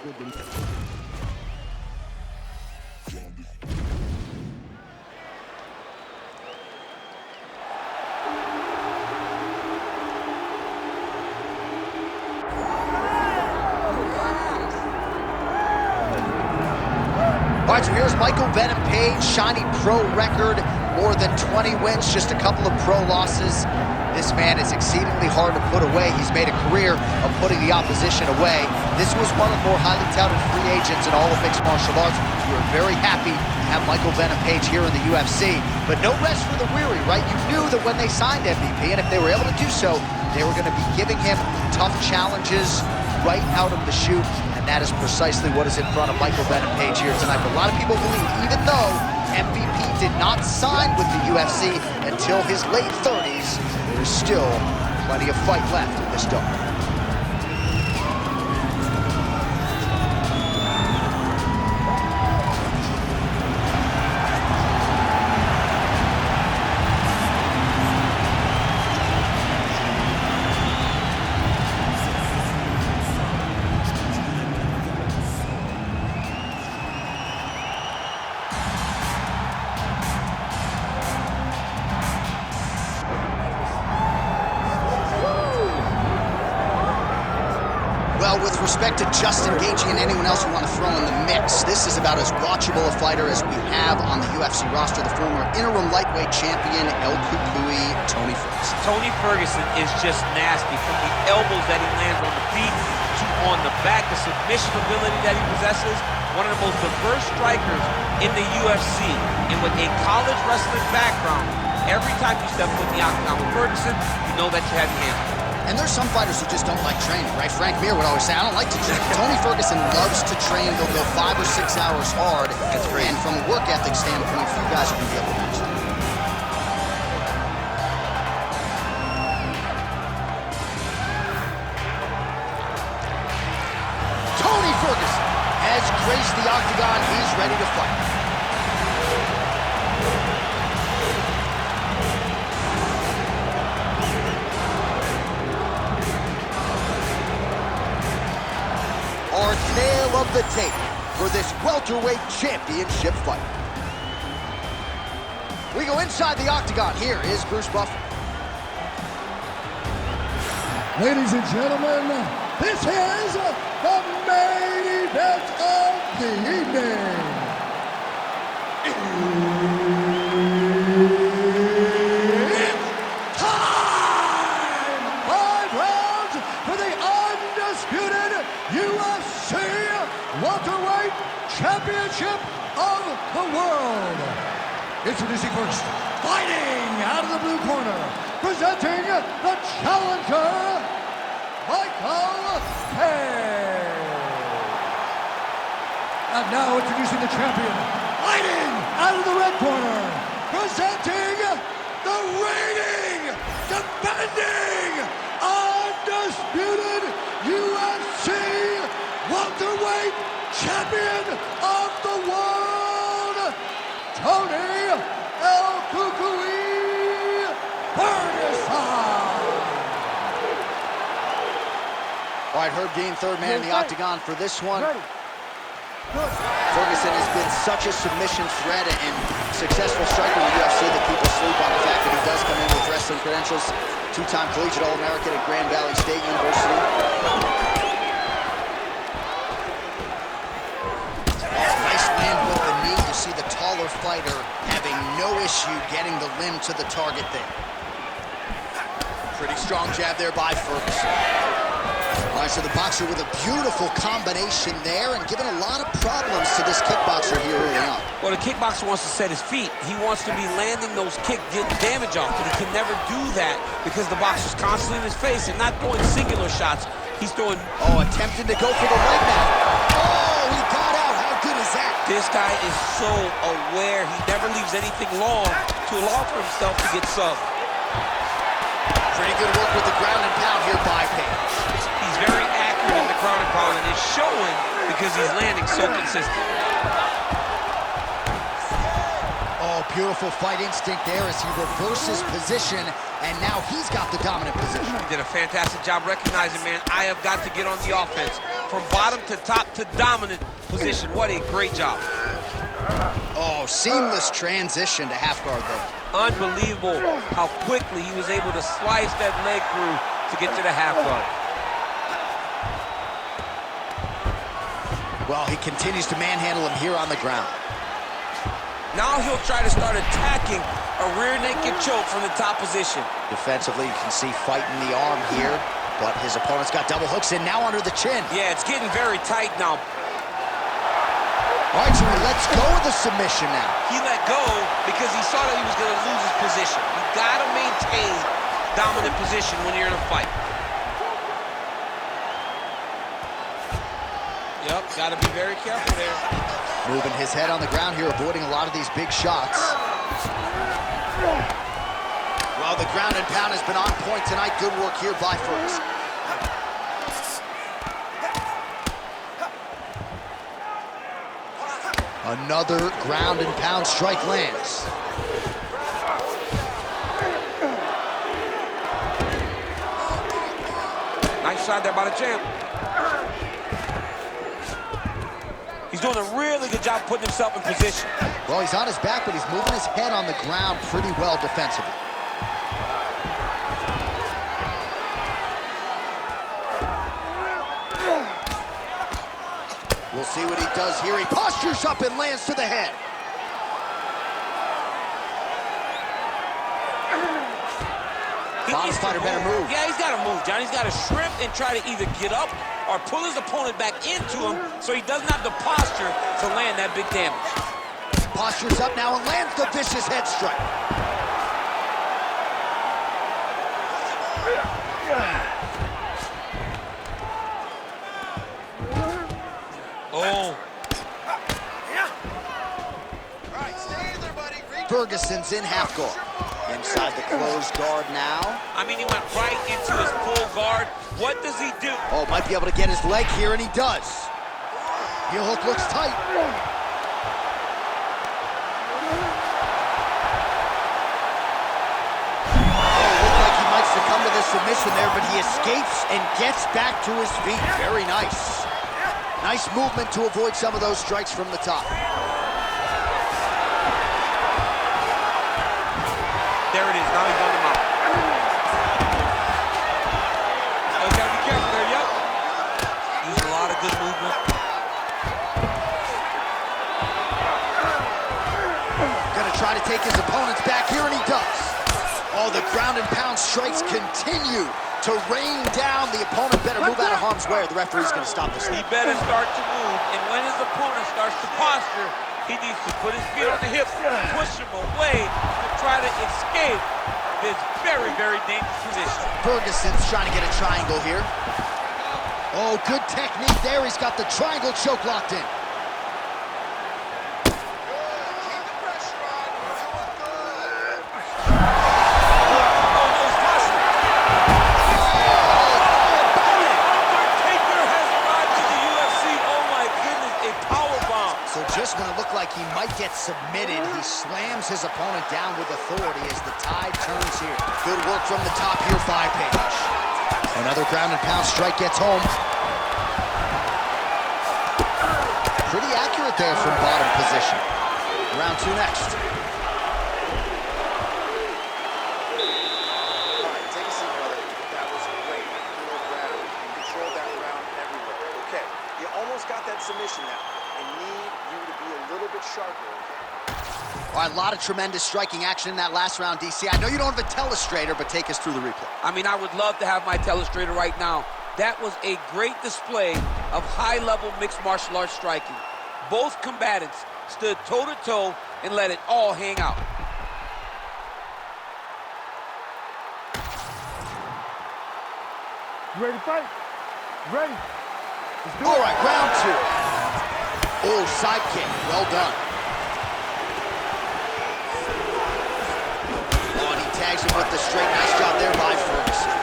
All right, so here's Michael Venom Page, shiny pro record, more than 20 wins, just a couple of pro losses. This man is exceedingly hard to put away. He's made a career of putting the opposition away. This was one of the more highly touted free agents in all of mixed martial arts. We were very happy to have Michael Venom Page here in the UFC, but no rest for the weary, right? You knew that when they signed MVP, and if they were able to do so, they were going to be giving him tough challenges right out of the chute, and that is precisely what is in front of Michael Venom Page here tonight. But a lot of people believe, even though MVP did not sign with the UFC until his late 30s, there's still plenty of fight left in this dog. Well, with respect to just engaging in anyone else you want to throw in the mix, this is about as watchable a fighter as we have on the UFC roster, the former interim lightweight champion, El Cucuy, Tony Ferguson. Tony Ferguson is just nasty, from the elbows that he lands on the feet to on the back, the submission ability that he possesses. One of the most diverse strikers in the UFC, and with a college wrestling background, every time you step foot in the octagon with Ferguson, you know that you have your hands on. And there's some fighters who just don't like training, right? Frank Mir would always say, I don't like to train. Tony Ferguson loves to train. He'll go 5 or 6 hours hard. That's great. And from a work ethic standpoint, few guys are going to be able to match that. Tony Ferguson has graced the octagon. He's ready to fight. Our tale of the tape for this welterweight championship fight. We go inside the octagon. Here is Bruce Buffer. Ladies and gentlemen, this is the main event of the evening. It's time! 5 rounds for the undisputed UFC welterweight championship of the world. Introducing first, fighting out of the blue corner, presenting the challenger, Michael Page. And now introducing the champion, fighting out of the red corner, presenting the reigning, defending, undisputed UFC welterweight champion of the world, Tony El Cucuy Ferguson. All right, Herb Dean, third man in the octagon for this one. Ferguson has been such a submission threat and successful striker in the UFC that people sleep on the fact that he does come in with wrestling credentials. 2-time collegiate All-American at Grand Valley State University. Nice land with the knee. You see the taller fighter having no issue getting the limb to the target there. Pretty strong jab there by Ferguson. All right, so the boxer with a beautiful combination there and giving a lot of problems to this kickboxer here early on. Well, the kickboxer wants to set his feet. He wants to be landing those kicks, getting damage off, but he can never do that because the boxer's constantly in his face and not throwing singular shots. He's throwing... Oh, attempting to go for the leg now. Oh, he got out. How good is that? This guy is so aware. He never leaves anything long to allow for himself to get subbed. Pretty good work with the ground and pound here by Page. He's very accurate in the ground and pound, and it's showing because he's landing so consistent. Oh, beautiful fight instinct there as he reverses position, and now he's got the dominant position. He did a fantastic job recognizing, man, I have got to get on the offense. From bottom to top to dominant position. What a great job. Oh, seamless transition to half guard there. Unbelievable how quickly he was able to slice that leg through to get to the half guard. Well, he continues to manhandle him here on the ground. Now he'll try to start attacking a rear naked choke from the top position. Defensively, you can see fighting the arm here, but his opponent's got double hooks in now under the chin. Yeah, it's getting very tight now. All right, so he lets go of the submission now. He let go because he saw that he was going to lose his position. You got to maintain dominant position when you're in a fight. Yep, got to be very careful there. Moving his head on the ground here, avoiding a lot of these big shots. Well, the ground and pound has been on point tonight. Good work here by Ferguson. Another ground and pound strike lands. Nice shot there by the champ. He's doing a really good job putting himself in position. Well, he's on his back, but he's moving his head on the ground pretty well defensively. We'll see what he does here. He postures up and lands to the head. Bottom fighter better move. Yeah, he's got to move, John. He's got to shrimp and try to either get up or pull his opponent back into him so he doesn't have the posture to land that big damage. Postures up now and lands the vicious head strike. Oh. Ferguson's in half guard. Inside the closed guard now. I mean, he went right into his full guard. What does he do? Oh, might be able to get his leg here, and he does. Heel hook looks tight. Looked like he might succumb to the submission there, but he escapes and gets back to his feet. Very nice. Nice movement to avoid some of those strikes from the top. There it is. Now he's on the mount. Oh, gotta be careful there. Yep. Using a lot of good movement. Gonna try to take his opponents back here, and he does. Oh, the ground and pound strikes continue to rain down. The opponent better move out of harm's way, or the referee's gonna stop this. He better start to move, and when his opponent starts to posture, he needs to put his feet on the hips, push him away to try to escape this very, very dangerous position. Ferguson's trying to get a triangle here. Oh, good technique there. He's got the triangle choke locked in. Just when it looked like he might get submitted, he slams his opponent down with authority as the tide turns here. Good work from the top here by Page. Another ground and pound strike gets home. Pretty accurate there from bottom position. Round two next. All right, take a seat, brother. That was great. Gravity. You controlled that round everywhere. Okay, you almost got that submission now. I need you to be a little bit sharper, okay? All right, a lot of tremendous striking action in that last round, DC. I know you don't have a telestrator, but take us through the replay. I mean, I would love to have my telestrator right now. That was a great display of high-level mixed martial arts striking. Both combatants stood toe-to-toe and let it all hang out. You ready to fight? Ready? Let's do it. All right, round two. Oh, side kick. Well done. Oh, and he tags him with the straight. Nice job there by Ferguson.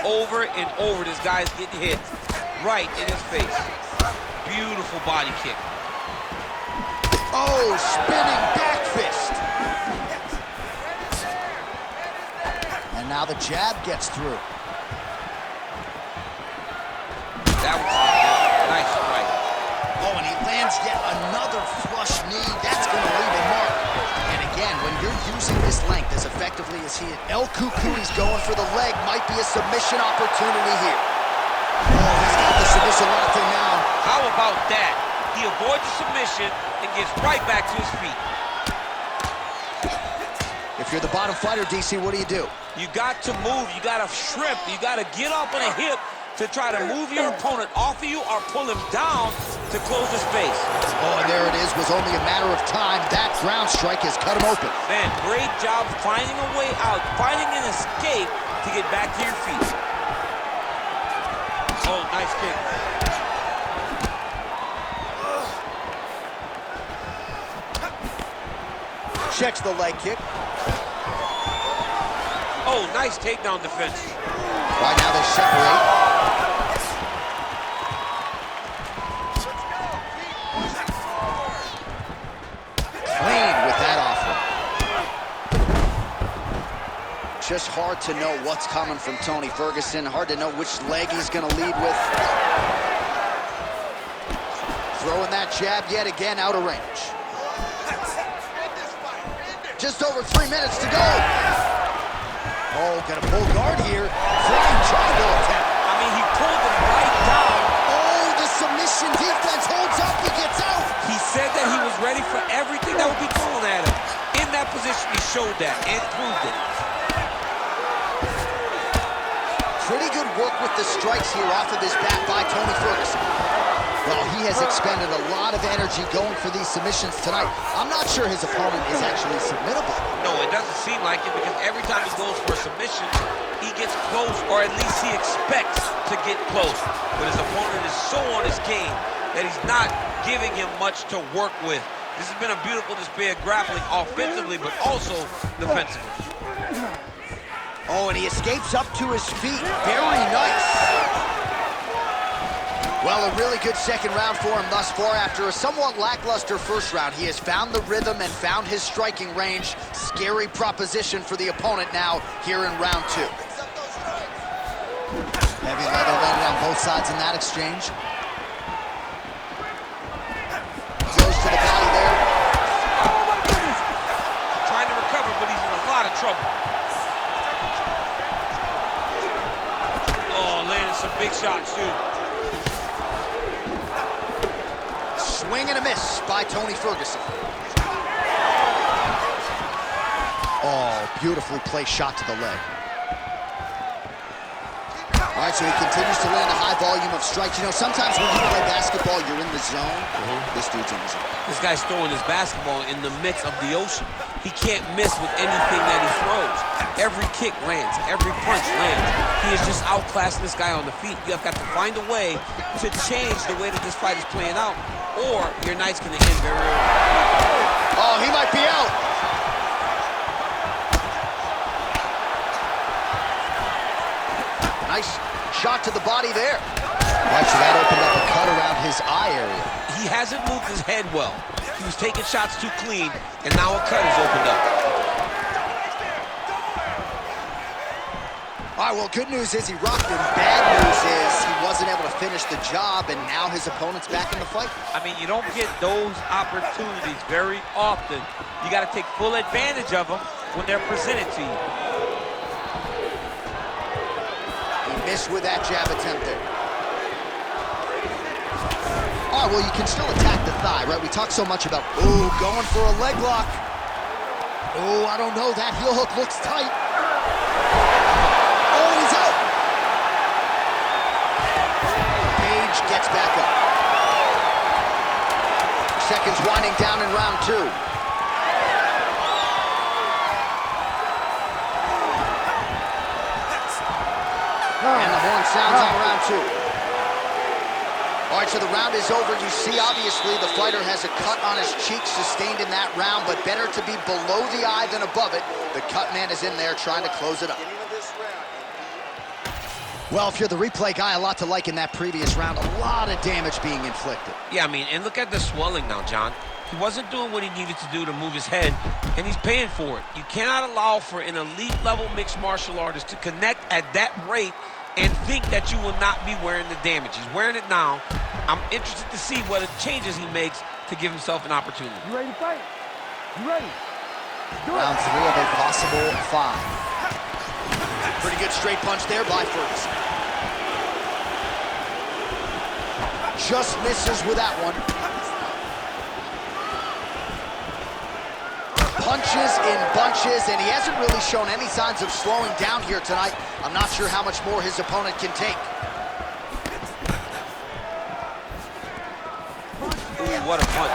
Over and over, this guy's getting hit right in his face. Beautiful body kick. Oh, spinning back fist. And now the jab gets through. That was a nice strike. Oh, and he lands yet another flush knee. That's going to leave a mark. And again, when you're using this length as effectively as he is, El Cucuy's going for the leg. Might be a submission opportunity here. Oh, he's got the submission locked in now. How about that? He avoids the submission and gets right back to his feet. If you're the bottom fighter, DC, what do? You got to move. You got to shrimp. You got to get up on a hip to try to move your opponent off of you or pull him down to close the space. Oh, and there it is. Was only a matter of time. That ground strike has cut him open. Man, great job finding a way out, finding an escape to get back to your feet. Oh, nice kick. Checks the leg kick. Oh, nice takedown defense. Right now they separate. Clean with that offering. Just hard to know what's coming from Tony Ferguson. Hard to know which leg he's going to lead with. Throwing that jab yet again out of range. Just over 3 minutes to go. Oh, got a full guard here. Flying triangle attempt. I mean, he pulled him right down. Oh, the submission defense holds up. He gets out. He said that he was ready for everything that would be thrown at him. In that position, he showed that and proved it. Pretty good work with the strikes here off of his back by Tony Ferguson. Well, he has expended a lot of energy going for these submissions tonight. I'm not sure his opponent is actually submittable. No, it doesn't seem like it because every time he goes for a submission, he gets close, or at least he expects to get close. But his opponent is so on his game that he's not giving him much to work with. This has been a beautiful display of grappling offensively, but also defensively. Oh, and he escapes up to his feet. Very nice. Well, a really good second round for him thus far. After a somewhat lackluster first round, he has found the rhythm and found his striking range. Scary proposition for the opponent now here in round two. Heavy leather landed on both sides in that exchange. Goes to the body there. Trying to recover, but he's in a lot of trouble. Oh, landed some big shots, too. Swing and a miss by Tony Ferguson. Oh, beautifully placed shot to the leg. All right, so he continues to land a high volume of strikes. You know, sometimes when you play basketball, you're in the zone. This dude's in the zone. This guy's throwing his basketball in the midst of the ocean. He can't miss with anything that he throws. Every kick lands, every punch lands. He is just outclassing this guy on the feet. You have got to find a way to change the way that this fight is playing out, or your night's going to end very early. Oh, he might be out. Nice shot to the body there. Right, so that opened up a cut around his eye area. He hasn't moved his head well. He was taking shots too clean, and now a cut is opened up. All right, well, good news is he rocked him. Bad news is he wasn't able to finish the job, and now his opponent's back in the fight. I mean, you don't get those opportunities very often. You got to take full advantage of them when they're presented to you. He missed with that jab attempt there. All right, well, you can still attack the thigh, right? We talk so much about, ooh, going for a leg lock. Oh, I don't know. That heel hook looks tight. Oh, he's out. Page gets back up. Seconds winding down in round two. And the horn sounds on round two. All right, so the round is over. You see, obviously, the fighter has a cut on his cheek sustained in that round, but better to be below the eye than above it. The cut man is in there trying to close it up. Well, if you're the replay guy, a lot to like in that previous round. A lot of damage being inflicted. Yeah, I mean, and look at the swelling now, John. He wasn't doing what he needed to do to move his head, and he's paying for it. You cannot allow for an elite-level mixed martial artist to connect at that rate and think that you will not be wearing the damage. He's wearing it now. I'm interested to see what changes he makes to give himself an opportunity. You ready to fight? You ready? Do Round it. 3 of a possible 5. Pretty good straight punch there by Ferguson. Just misses with that one. Punches in bunches, and he hasn't really shown any signs of slowing down here tonight. I'm not sure how much more his opponent can take. Ooh, what a punch.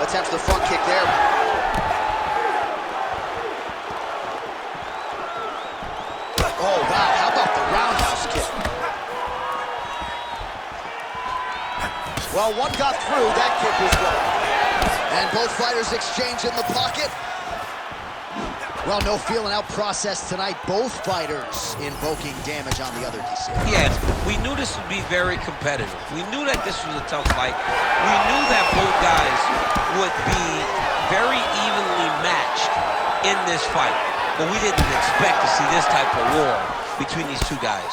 Attempts the front kick there. Oh, wow, how about the roundhouse kick? Well, one got through, that kick was good. And both fighters exchange in the pocket. Well, no feeling out process tonight. Both fighters invoking damage on the other DC. Yeah, we knew this would be very competitive. We knew that this was a tough fight. We knew that both guys would be very evenly matched in this fight. But we didn't expect to see this type of war between these two guys.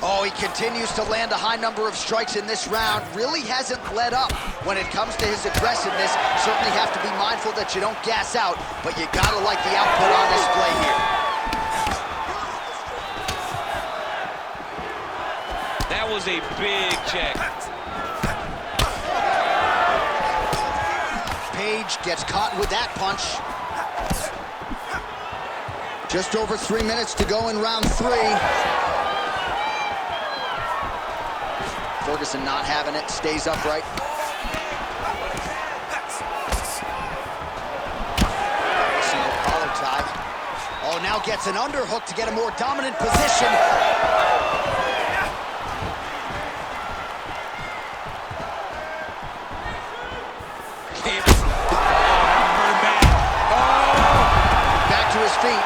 Oh, he continues to land a high number of strikes in this round. Really hasn't let up when it comes to his aggressiveness. Certainly have to be mindful that you don't gas out, but you gotta like the output on display here. That was a big check. Page gets caught with that punch. Just over 3 minutes to go in round 3. Ferguson not having it, stays upright. Single collar tie. Oh, now gets an underhook to get a more dominant position. Back to his feet.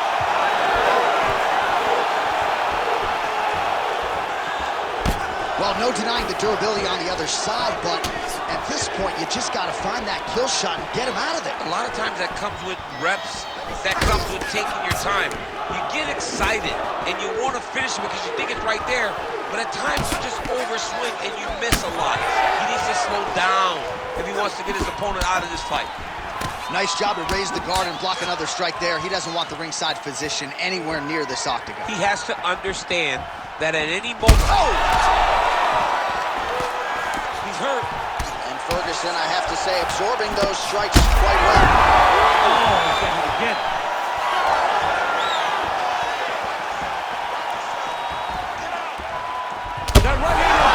Well, no denying the durability on the other side, but at this point, you just got to find that kill shot and get him out of there. A lot of times that comes with reps, that comes with taking your time. You get excited, and you want to finish it because you think it's right there, but at times you just overswing and you miss a lot. He needs to slow down if he wants to get his opponent out of this fight. Nice job to raise the guard and block another strike there. He doesn't want the ringside physician anywhere near this octagon. He has to understand that at any moment... Oh! He's hurt. And Ferguson, I have to say, absorbing those strikes quite well. Oh, he's got it again. That right hand.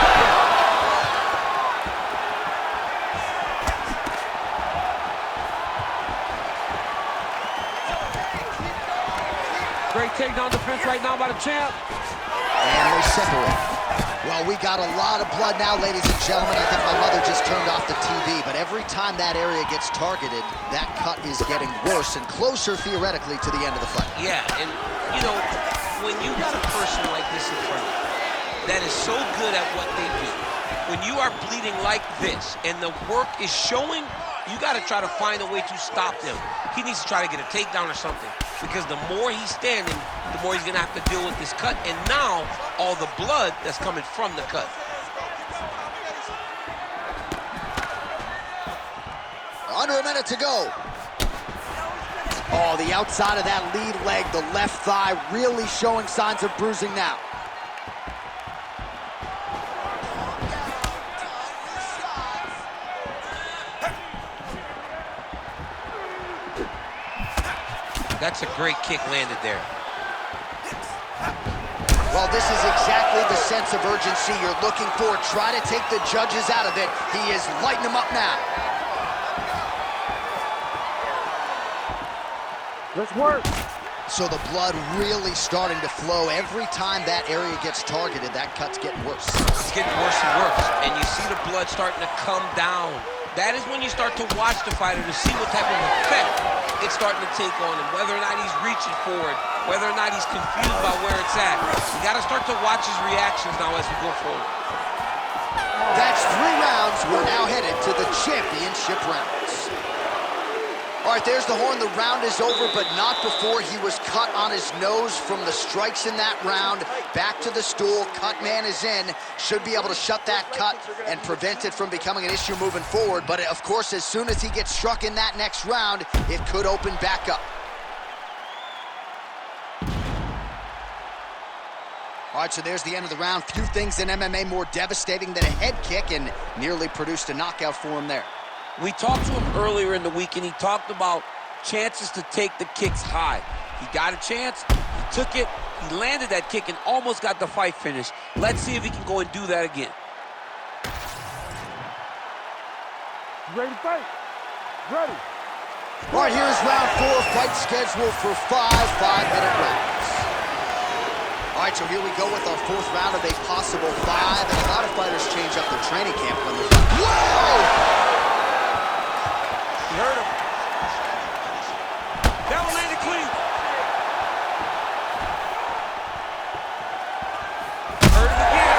Great takedown defense right now by the champ. And they separate. Well, we got a lot of blood now, ladies and gentlemen. I think my mother just turned off the TV, but every time that area gets targeted, that cut is getting worse and closer, theoretically, to the end of the fight. Yeah, and, you know, when you got a person like this in front of you that is so good at what they do, when you are bleeding like this and the work is showing, you got to try to find a way to stop them. He needs to try to get a takedown or something, because the more he's standing, the more he's going to have to deal with this cut, and now all the blood that's coming from the cut. Under a minute to go. Oh, the outside of that lead leg, the left thigh, really showing signs of bruising now. That's a great kick landed there. Well, this is exactly the sense of urgency you're looking for. Try to take the judges out of it. He is lighting them up now. Let's work. So the blood really starting to flow. Every time that area gets targeted, that cut's getting worse. It's getting worse and worse, and you see the blood starting to come down. That is when you start to watch the fighter to see what type of effect it's starting to take on him, whether or not he's reaching for it, whether or not he's confused by where it's at. You got to start to watch his reactions now as we go forward. That's 3 rounds. We're now headed to the championship rounds. All right, there's the horn. The round is over, but not before he was cut on his nose from the strikes in that round. Back to the stool. Cut man is in. Should be able to shut that cut and prevent it from becoming an issue moving forward. But, of course, as soon as he gets struck in that next round, it could open back up. All right, so there's the end of the round. Few things in MMA more devastating than a head kick, and nearly produced a knockout for him there. We talked to him earlier in the week, and he talked about chances to take the kicks high. He got a chance, he took it, he landed that kick, and almost got the fight finished. Let's see if he can go and do that again. You ready to fight? Ready. All right, here's round 4, fight scheduled for 5 5-minute rounds. All right, so here we go with our 4th round of a possible 5, and a lot of fighters change up their training camp when they're fighting. Whoa! He hurt him. That one landed clean. Hurt him again.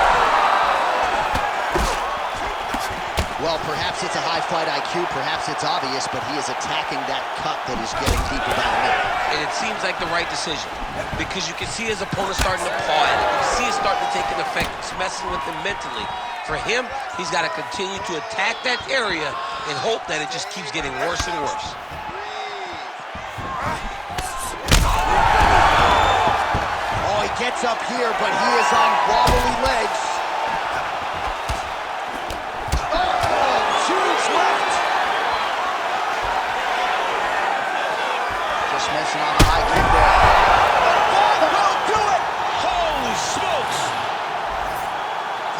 Well, perhaps it's a high fight IQ, perhaps it's obvious, but he is attacking that cut that is getting deeper down the middle. And it seems like the right decision, because you can see his opponent starting to paw at it. You can see it starting to take an effect. It's messing with him mentally. For him, he's got to continue to attack that area and hope that it just keeps getting worse and worse. Oh, he gets up here, but he is on wobbly legs. Oh, huge left. Just missing on the high kick there. Oh, will do it! Holy smokes!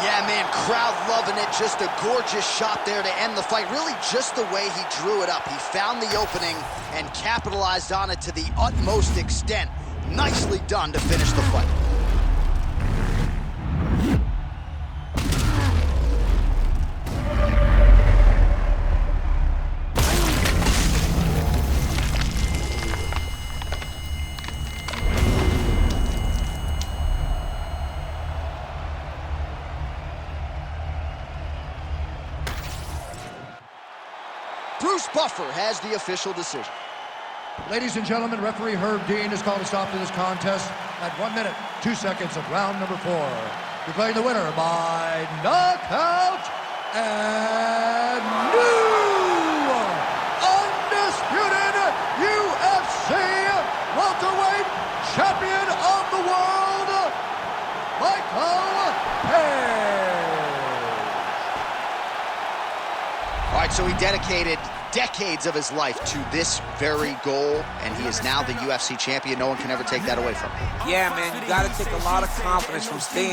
Yeah, man, crowd loving it. Just a gorgeous shot there to end the fight. Really just the way he drew it up. He found the opening and capitalized on it to the utmost extent. Nicely done to finish the fight. Bruce Buffer has the official decision. Ladies and gentlemen, referee Herb Dean has called a stop to this contest at 1 minute, 2 seconds of round number 4. Declaring the winner by knockout and new undisputed UFC welterweight champion of the world, Michael Page. All right, so he dedicated decades of his life to this very goal, and he is now the UFC champion. No one can ever take that away from him. Yeah, man, you got to take a lot of confidence from staying